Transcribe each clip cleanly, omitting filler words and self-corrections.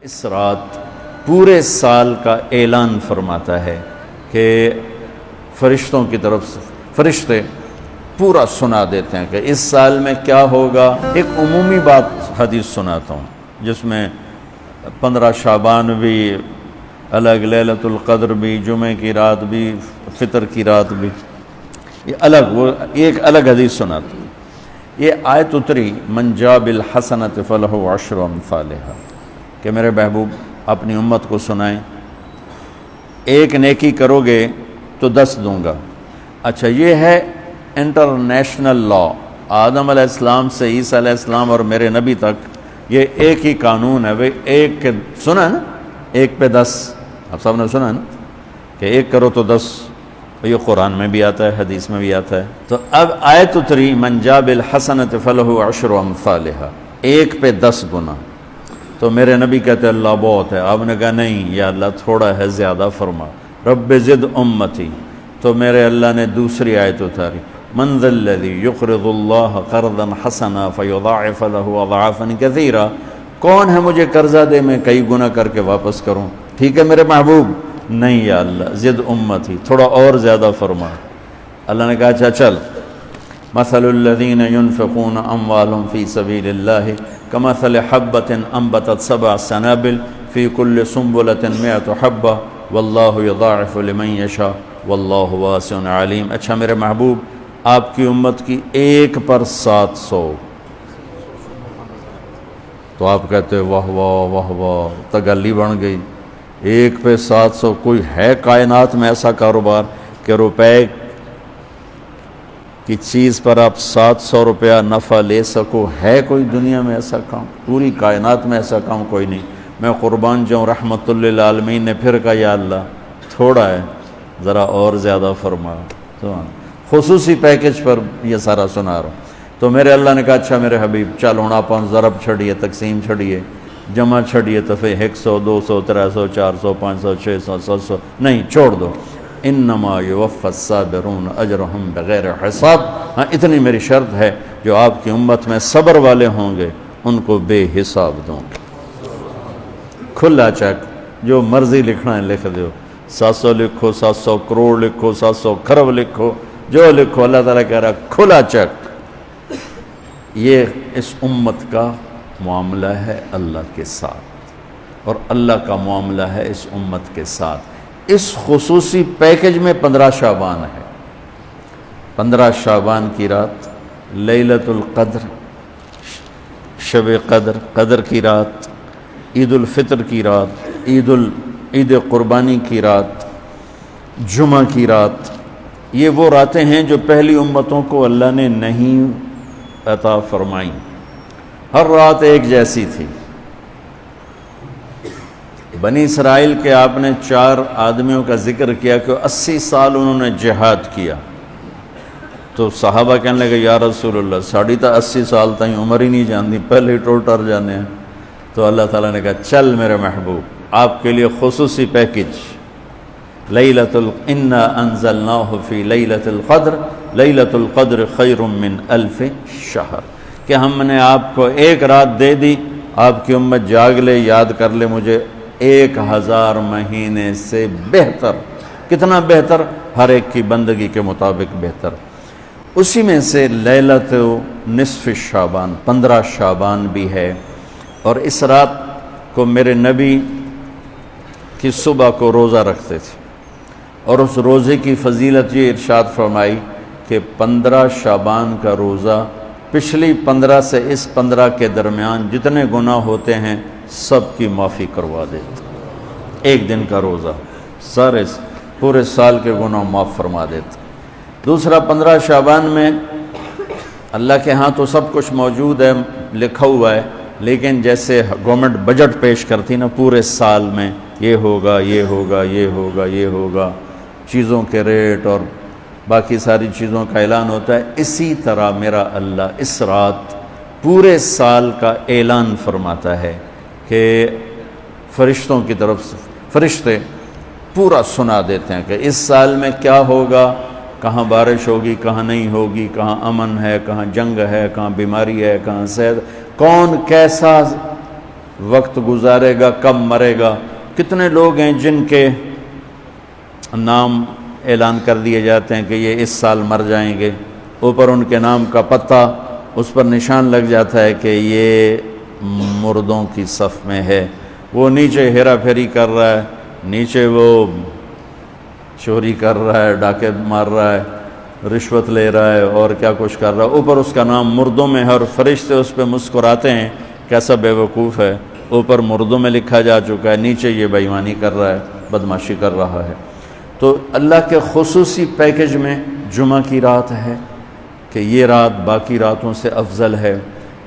اس رات پورے سال کا اعلان فرماتا ہے کہ فرشتوں کی طرف سے فرشتے پورا سنا دیتے ہیں کہ اس سال میں کیا ہوگا۔ ایک عمومی بات حدیث سناتا ہوں جس میں 15 شعبان بھی الگ، لیلۃ القدر بھی، جمعے کی رات بھی، فطر کی رات بھی، یہ الگ، وہ ایک الگ حدیث سناتا ہوں۔ یہ آیت اتری من جاء بالحسنۃ فلہ عشر امثالھا کہ میرے محبوب اپنی امت کو سنائیں، ایک نیکی کرو گے تو 10 دوں گا۔ اچھا، یہ ہے انٹرنیشنل لا، آدم علیہ السلام سے عیسیٰ علیہ السلام اور میرے نبی تک یہ ایک ہی قانون ہے۔ بھئی ایک کے سنا نا، ایک پہ 10، آپ سب نے سنا نا کہ ایک کرو تو 10، یہ قرآن میں بھی آتا ہے، حدیث میں بھی آتا ہے۔ تو اب آیت اتری من جاء بالحسنۃ فلہ عشر امثالھا، ایک پہ 10 گنا۔ تو میرے نبی کہتے ہیں اللہ بہت ہے، آپ نے کہا نہیں یا اللہ تھوڑا ہے، زیادہ فرما، رب زد امتی۔ تو میرے اللہ نے دوسری آیت اتاری من ذا الذی یقرض اللہ قرضا حسنا فیضاعف لہ اضعافا کثیرا، کون ہے مجھے قرضہ دے میں کئی گنا کر کے واپس کروں؟ ٹھیک ہے میرے محبوب، نہیں یا اللہ زد امتی، تھوڑا اور زیادہ فرما۔ اللہ نے کہا اچھا چل، مثل الذین ينفقون اموالهم فی سبیل اللہ کمثل حبۃ انبتت 7 سنابل فی کل سنبلۃ 100 حبۃ واللہ یضاعف لمن یشاء واللہ واسع علیم۔ اچھا میرے محبوب، آپ کی امت کی ایک پر 700، تو آپ کہتے واہ واہ واہ واہ، تگلی بن گئی، ایک پہ 700۔ کوئی ہے کائنات میں ایسا کاروبار کہ روپے کی چیز پر آپ 700 روپیہ نفع لے سکو؟ ہے کوئی دنیا میں ایسا کام؟ پوری کائنات میں ایسا کام کوئی نہیں۔ میں قربان جاؤں، رحمت للعالمین نے پھر کہا یا اللہ تھوڑا ہے، ذرا اور زیادہ فرما۔ خصوصی پیکج پر یہ سارا سنا رہا ہوں۔ تو میرے اللہ نے کہا اچھا میرے حبیب چل ہوں آپ ضرب چھڑیے، تقسیم چھڑیے، جمع چھڑیے، تو پھر 100 200 300 400 500 600 700 نہیں، چھوڑ دو۔ انما یوفی الصابرون اجرہم بغیر حساب، ہاں اتنی میری شرط ہے، جو آپ کی امت میں صبر والے ہوں گے ان کو بے حساب دوں گے۔ کھلا چیک، جو مرضی لکھنا ہے لکھ دو، 700 لکھو، 700 کروڑ لکھو، 700 کھرب لکھو، جو لکھو، اللہ تعالیٰ کہہ رہا کھلا چیک۔ یہ اس امت کا معاملہ ہے اللہ کے ساتھ، اور اللہ کا معاملہ ہے اس امت کے ساتھ۔ اس خصوصی پیکج میں 15 شعبان ہے۔ 15 شعبان کی رات لیلۃ القدر، شب قدر، قدر کی رات، عید الفطر کی رات، عید قربانی کی رات، جمعہ کی رات، یہ وہ راتیں ہیں جو پہلی امتوں کو اللہ نے نہیں عطا فرمائیں۔ ہر رات ایک جیسی تھی۔ بنی اسرائیل کے آپ نے 4 آدمیوں کا ذکر کیا کہ 80 سال انہوں نے جہاد کیا، تو صحابہ کہنے لگے یا رسول اللہ ساڑھی تا 80 سال تائیں عمر ہی نہیں جاندی، پہلے ہی ٹر جانے ہیں۔ تو اللہ تعالیٰ نے کہا چل میرے محبوب، آپ کے لیے خصوصی پیکج، انا انزلناہ فی لیلۃ القدر، لیلۃ القدر خیر من 1000 شہر، کہ ہم نے آپ کو ایک رات دے دی، آپ کی امت جاگ لے، یاد کر لے مجھے، 1000 مہینے سے بہتر۔ کتنا بہتر؟ ہر ایک کی بندگی کے مطابق بہتر۔ اسی میں سے لیلۃ نصف شعبان، 15 شعبان بھی ہے، اور اس رات کو میرے نبی کی صبح کو روزہ رکھتے تھے، اور اس روزے کی فضیلت یہ ارشاد فرمائی کہ 15 شعبان کا روزہ پچھلی 15 سے اس 15 کے درمیان جتنے گناہ ہوتے ہیں سب کی معافی کروا دیتا۔ ایک دن کا روزہ سارے پورے سال کے گناہ معاف فرما دیتا۔ دوسرا 15 شعبان میں اللہ کے ہاں تو سب کچھ موجود ہے، لکھا ہوا ہے، لیکن جیسے گورنمنٹ بجٹ پیش کرتی نا پورے سال میں، یہ ہوگا یہ ہوگا یہ ہوگا یہ ہوگا، چیزوں کے ریٹ اور باقی ساری چیزوں کا اعلان ہوتا ہے، اسی طرح میرا اللہ اس رات پورے سال کا اعلان فرماتا ہے کہ فرشتوں کی طرف سے فرشتے پورا سنا دیتے ہیں کہ اس سال میں کیا ہوگا، کہاں بارش ہوگی، کہاں نہیں ہوگی، کہاں امن ہے، کہاں جنگ ہے، کہاں بیماری ہے، کہاں صحت، کون کیسا وقت گزارے گا کب مرے گا. کتنے لوگ ہیں جن کے نام اعلان کر دیے جاتے ہیں کہ یہ اس سال مر جائیں گے, اوپر ان کے نام کا پتہ اس پر نشان لگ جاتا ہے کہ یہ مردوں کی صف میں ہے. وہ نیچے ہیرا پھیری کر رہا ہے, نیچے وہ چوری کر رہا ہے, ڈاکے مار رہا ہے, رشوت لے رہا ہے اور کیا کچھ کر رہا ہے, اوپر اس کا نام مردوں میں ہے اور فرشتے اس پہ مسکراتے ہیں کیسا بے وقوف ہے, اوپر مردوں میں لکھا جا چکا ہے, نیچے یہ بے ایمانی کر رہا ہے, بدماشی کر رہا ہے. تو اللہ کے خصوصی پیکج میں جمعہ کی رات ہے کہ یہ رات باقی راتوں سے افضل ہے,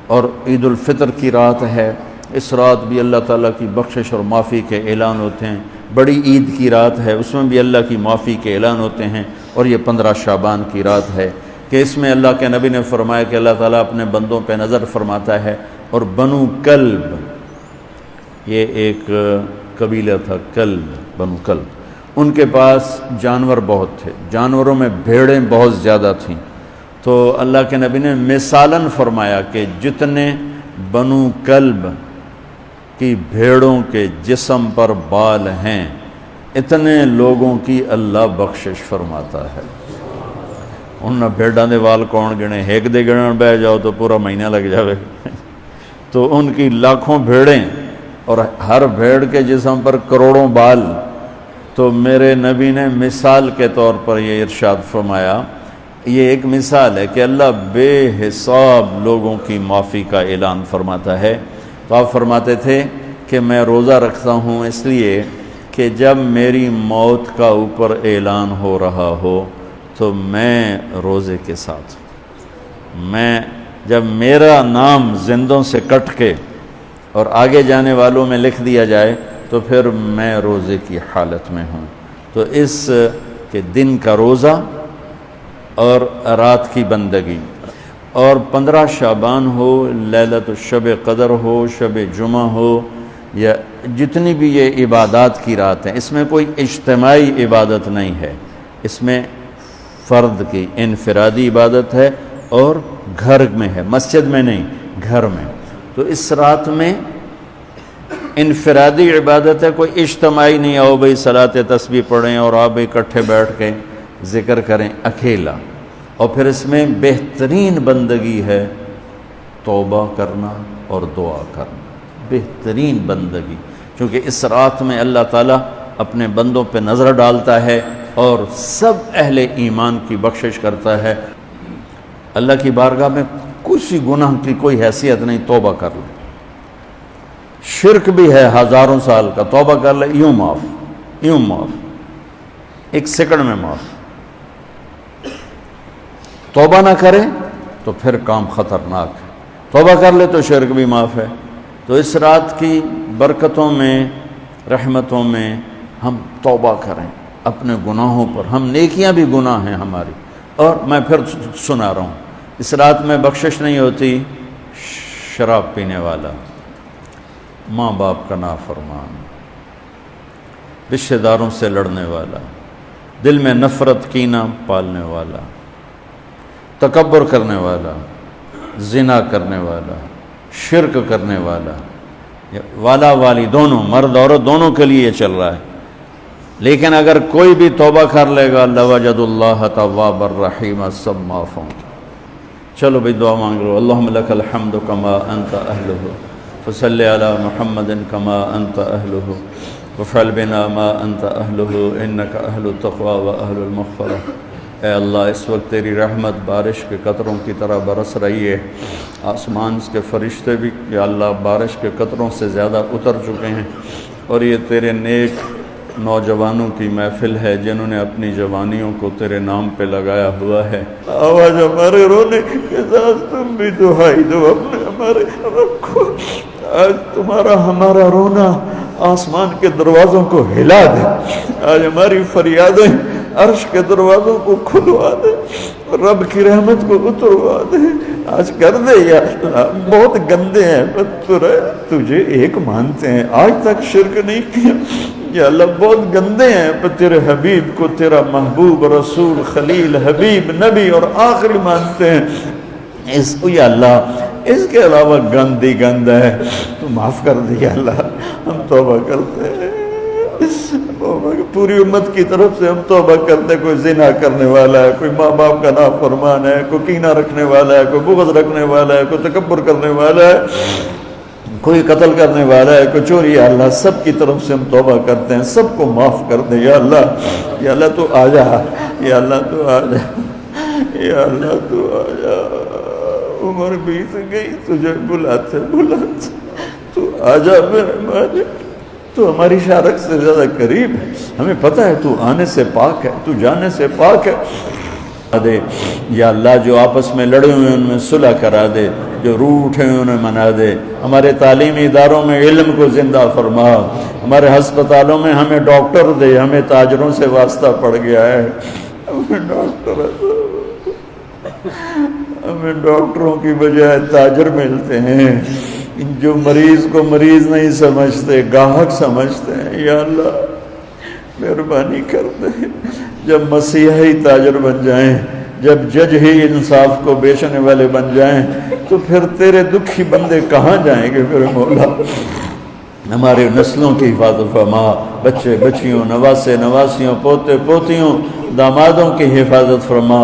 اور عید الفطر کی رات ہے, اس رات بھی اللہ تعالیٰ کی بخشش اور معافی کے اعلان ہوتے ہیں. بڑی عید کی رات ہے, اس میں بھی اللہ کی معافی کے اعلان ہوتے ہیں. اور یہ 15 شعبان کی رات ہے کہ اس میں اللہ کے نبی نے فرمایا کہ اللہ تعالیٰ اپنے بندوں پہ نظر فرماتا ہے. اور بنو کلب, یہ ایک قبیلہ تھا کلب, بنو کلب, ان کے پاس جانور بہت تھے, جانوروں میں بھیڑیں بہت زیادہ تھیں. تو اللہ کے نبی نے مثالاً فرمایا کہ جتنے بنو کلب کی بھیڑوں کے جسم پر بال ہیں اتنے لوگوں کی اللہ بخشش فرماتا ہے. انہاں بھیڑاں دے وال کون گنے, ایک دے گنن بہ جاؤ تو پورا مہینہ لگ جاوے. تو ان کی لاکھوں بھیڑیں اور ہر بھیڑ کے جسم پر کروڑوں بال. تو میرے نبی نے مثال کے طور پر یہ ارشاد فرمایا, یہ ایک مثال ہے کہ اللہ بے حساب لوگوں کی معافی کا اعلان فرماتا ہے. تو آپ فرماتے تھے کہ میں روزہ رکھتا ہوں اس لیے کہ جب میری موت کا اوپر اعلان ہو رہا ہو تو میں روزے کے ساتھ, میں جب میرا نام زندوں سے کٹ کے اور آگے جانے والوں میں لکھ دیا جائے تو پھر میں روزے کی حالت میں ہوں. تو اس کے دن کا روزہ اور رات کی بندگی, اور 15 شعبان ہو, لیلۃ الشب قدر ہو, شب جمعہ ہو, یا جتنی بھی یہ عبادات کی رات ہیں, اس میں کوئی اجتماعی عبادت نہیں ہے, اس میں فرد کی انفرادی عبادت ہے اور گھر میں ہے, مسجد میں نہیں, گھر میں. تو اس رات میں انفرادی عبادت ہے, کوئی اجتماعی نہیں, آؤ بھئی صلاۃ تسبیح پڑھیں اور آپ اکٹھے بیٹھ کے ذکر کریں, اکیلا. اور پھر اس میں بہترین بندگی ہے توبہ کرنا اور دعا کرنا, بہترین بندگی, کیونکہ اس رات میں اللہ تعالیٰ اپنے بندوں پہ نظر ڈالتا ہے اور سب اہل ایمان کی بخشش کرتا ہے. اللہ کی بارگاہ میں کسی گناہ کی کوئی حیثیت نہیں, توبہ کر لے. شرک بھی ہے ہزاروں سال کا, توبہ کر لے, یوں معاف, یوں معاف, ایک سیکنڈ میں معاف. توبہ نہ کرے تو پھر کام خطرناک ہے, توبہ کر لے تو شرک بھی معاف ہے. تو اس رات کی برکتوں میں, رحمتوں میں ہم توبہ کریں اپنے گناہوں پر. ہم نیکیاں بھی گناہ ہیں ہماری. اور میں پھر سنا رہا ہوں, اس رات میں بخشش نہیں ہوتی شراب پینے والا, ماں باپ کا نافرمان, رشتہ داروں سے لڑنے والا, دل میں نفرت کینہ پالنے والا, تکبر کرنے والا, زنا کرنے والا, شرک کرنے والا, والا والی دونوں, مرد عورت دونوں کے لیے چل رہا ہے. لیکن اگر کوئی بھی توبہ کر لے گا لوجد اللہ تواب الرحیم, سب معاف ہوں. چلو بھئی دعا مانگ لو. اللہم لک الحمد کما انت اہلہ, فصلی علی محمد کما انت اہلہ, وفعل بنا ما انت اہلہ, انک اہل التقوی و اہل المغفرہ. اے اللہ اس وقت تیری رحمت بارش کے قطروں کی طرح برس رہی ہے. آسمان کے فرشتے بھی یا اللہ بارش کے قطروں سے زیادہ اتر چکے ہیں, اور یہ تیرے نیک نوجوانوں کی محفل ہے جنہوں نے اپنی جوانیوں کو تیرے نام پہ لگایا ہوا ہے. آواز ہمارے رونے کے ساتھ تم بھی دعائی دو اپنے ہمارے رب کو. آج تمہارا ہمارا رونا آسمان کے دروازوں کو ہلا دے. آج ہماری فریادیں عرش کے دروازوں کو کھلوا دے, رب کی رحمت کو اتروا دے. آج کر دے یا اللہ, بہت گندے ہیں, تجھے ایک مانتے ہیں, آج تک شرک نہیں کیا. یا اللہ بہت گندے ہیں, پر تیرے حبیب کو تیرا محبوب رسول خلیل حبیب نبی اور آخری مانتے ہیں. اس کو یا اللہ اس کے علاوہ گند ہی گند ہے، تو معاف کر دے یا اللہ، ہم توبہ کرتے ہیں، پوری امت کی طرف سے ہم توبہ کرتے ہیں۔ کوئی زنا کرنے والا ہے، کوئی ماں باپ کا نافرمان ہے، کوئی کینہ رکھنے والا ہے، کوئی بغض رکھنے والا ہے، کوئی تکبر کرنے والا ہے، کوئی قتل کرنے والا ہے، کوئی چوری، یا اللہ سب کی طرف سے ہم توبہ کرتے ہیں، سب کو معاف کر دے یا اللہ۔ یا اللہ تو آ جا، یا اللہ تو آ جا، یا اللہ تو آ جا۔ عمر بیت گئی، تجھے بلاتے بلاتے تو آ جا میرے مالک، تو ہماری شارک سے زیادہ قریب ہے، ہمیں پتہ ہے تو آنے سے پاک ہے، تو جانے سے پاک ہے۔ دے یا اللہ جو آپس میں لڑے ہوئے ان میں صلح کرا دے، جو روٹھے ہیں انہیں منا دے، ہمارے تعلیمی اداروں میں علم کو زندہ فرما، ہمارے ہسپتالوں میں ہمیں ڈاکٹر دے، ہمیں تاجروں سے واسطہ پڑ گیا ہے، ہمیں ڈاکٹروں کی بجائے تاجر ملتے ہیں، جو مریض کو مریض نہیں سمجھتے، گاہک سمجھتے ہیں۔ یا اللہ مہربانی کر دے، جب مسیحی تاجر بن جائیں، جب جج ہی انصاف کو بیچنے والے بن جائیں، تو پھر تیرے دکھی بندے کہاں جائیں گے میرے مولا؟ ہمارے نسلوں کی حفاظت فرما، بچے بچیوں، نواسے نواسیوں، پوتے پوتیوں، دامادوں کی حفاظت فرما۔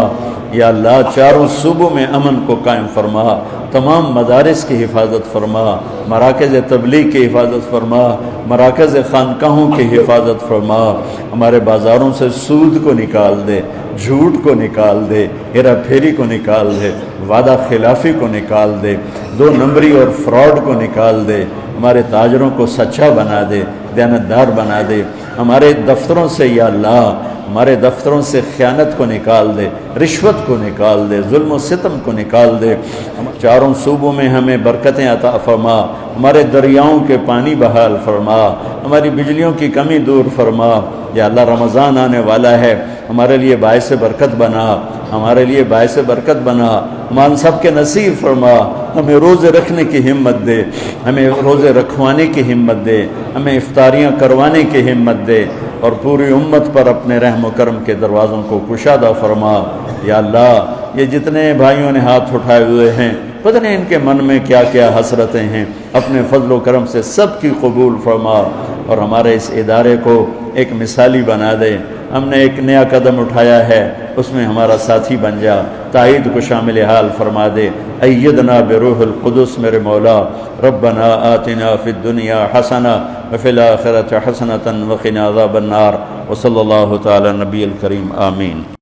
یا اللہ چاروں صوبوں میں امن کو قائم فرما، تمام مدارس کی حفاظت فرما، مراکز تبلیغ کی حفاظت فرما، مراکز خانقاہوں کی حفاظت فرما، ہمارے بازاروں سے سود کو نکال دے، جھوٹ کو نکال دے، ہیرا پھیری کو نکال دے، وعدہ خلافی کو نکال دے، دو نمبری اور فراڈ کو نکال دے، ہمارے تاجروں کو سچا بنا دے، دیانتدار بنا دے، ہمارے دفتروں سے یا اللہ ہمارے دفتروں سے خیانت کو نکال دے، رشوت کو نکال دے، ظلم و ستم کو نکال دے، چاروں صوبوں میں ہمیں برکتیں عطا فرما، ہمارے دریاؤں کے پانی بحال فرما، ہماری بجلیوں کی کمی دور فرما۔ یا اللہ رمضان آنے والا ہے، ہمارے لیے باعث برکت بنا، ہمارے لیے باعث برکت بنا، ہم سب کے نصیب فرما، ہمیں روزے رکھنے کی ہمت دے، ہمیں روزے رکھوانے کی ہمت دے، ہمیں افطاریاں کروانے کی ہمت دے، اور پوری امت پر اپنے رحم و کرم کے دروازوں کو کشادہ فرما۔ یا اللہ یہ جتنے بھائیوں نے ہاتھ اٹھائے ہوئے ہیں، پتہ نہیں ان کے من میں کیا کیا حسرتیں ہیں، اپنے فضل و کرم سے سب کی قبول فرما، اور ہمارے اس ادارے کو ایک مثالی بنا دے۔ ہم نے ایک نیا قدم اٹھایا ہے، اس میں ہمارا ساتھی بن جا، تائید کو شامل حال فرما دے۔ ایدنا بروح القدس میرے مولا، ربنا آتنا فی الدنیا حسنہ وفی الآخرۃ حسنۃ وقنا عذاب النار، وصلی اللہ تعالی نبی الکریم، آمین۔